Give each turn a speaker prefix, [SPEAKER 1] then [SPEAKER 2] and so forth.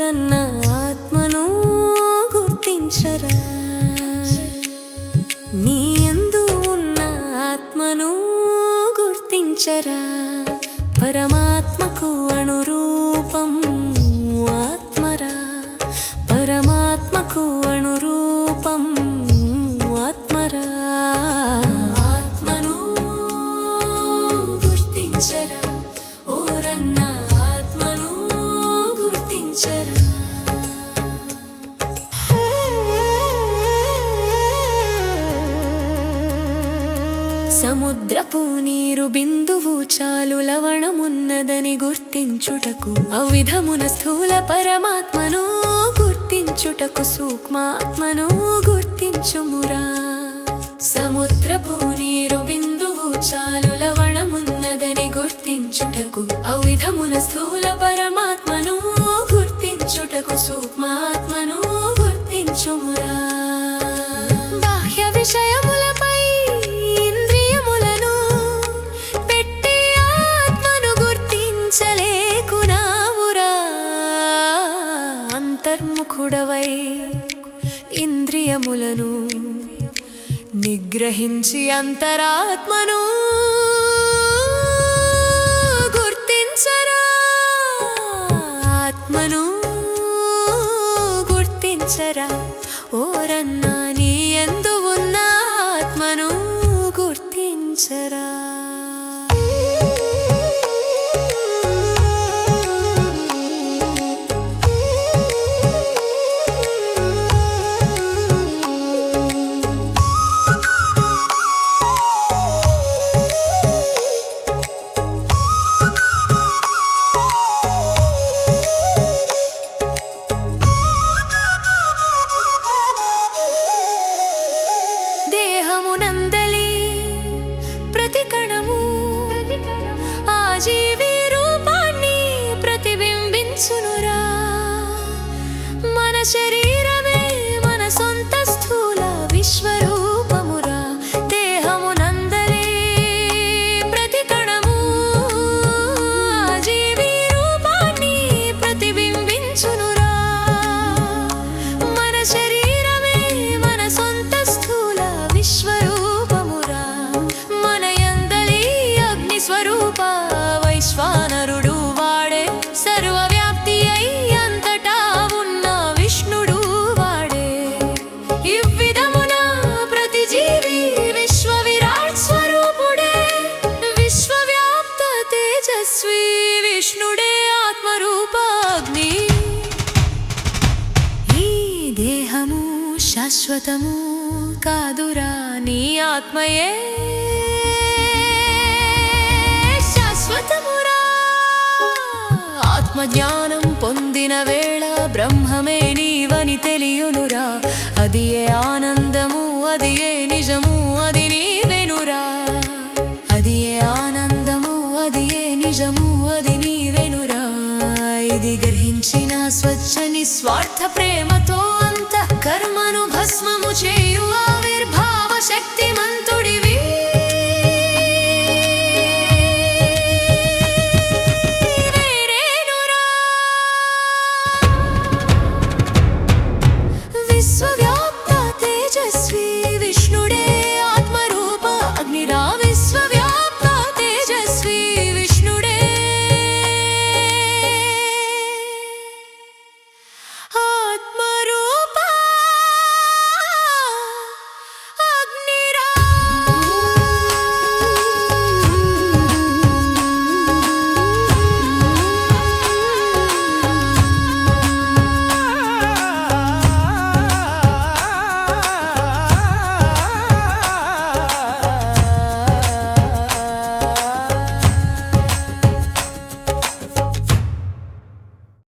[SPEAKER 1] ఓరన్న ఆత్మను గుర్తించరా, నీ యందు ఉన్న ఆత్మను గుర్తించరా. పరమాత్మకు అనురూపం ఆత్మరా, పరమాత్మకు అనురూపం ఆత్మరా. ఆత్మను గుర్తించరా, ఓరన్న ఆత్మను గుర్తించరా. సముద్రపు నీరు బిందువు చాలు లవణమున్నదని గుర్తించుటకు, అవిధమున స్థూల పరమాత్మను గుర్తించుటకు సూక్ష్మాత్మను గుర్తించుమురా. సముద్రపు నీరు బిందువు చాలు లవణమున్నదని గుర్తించుటకు, అవిధమున స్థూల పరమాత్మను గుర్తించుటకు సూక్ష్మాత్మను గుర్తించుమురా. బాహ్య విషయములపై అంతర్ముఖుడవై ఇంద్రియములను నిగ్రహించి అంతరాత్మను గుర్తించరా. ఆత్మను గుర్తించరా, ఓరన్నా నీ యందు ఉన్న ఆత్మను గుర్తించరా. దేహమునందలి ప్రతి కణము ఆ జీవి రూపాన్ని ప్రతిబింబించునురా. మన శరీరమే మన సొంత స్థూల విశ్వరూపమురా. దేహమునందలి ప్రతి కణము ఆ జీవి రూపాన్ని ప్రతిబింబించునురా. మన శరీరమే మన సొంత స్థూల విశ్వరూపమురా. మన యందలి అగ్ని స్వరూప వైశ్వానరుడు వాడే, సర్వవ్యాప్తి అయి అంతటా ఉన్న విష్ణుడు వాడే. ఇవ్విధమున ప్రతి జీవి విశ్వ విరాట్ స్వరూపుడే, విశ్వవ్యాప్త తేజస్వి విష్ణుడే ఆత్మరూప అగ్ని. ఈ దేహము శాశ్వతము కాదురా, నీ ఆత్మయే శాశ్వతమురా. ఆత్మజ్ఞానం పొందిన వేళ బ్రహ్మమే నీవని తెలియునురా. అది ఏ ఆనందము, అది ఏ నిజము, అది నీవెనురా. అది ఏ ఆనందము, అది ఏ నిజము, అది నీవెనురా. ఇది గ్రహించిన స్వచ్ఛ నిస్వార్థ ప్రేమతో అంత కర్మను భస్మము చే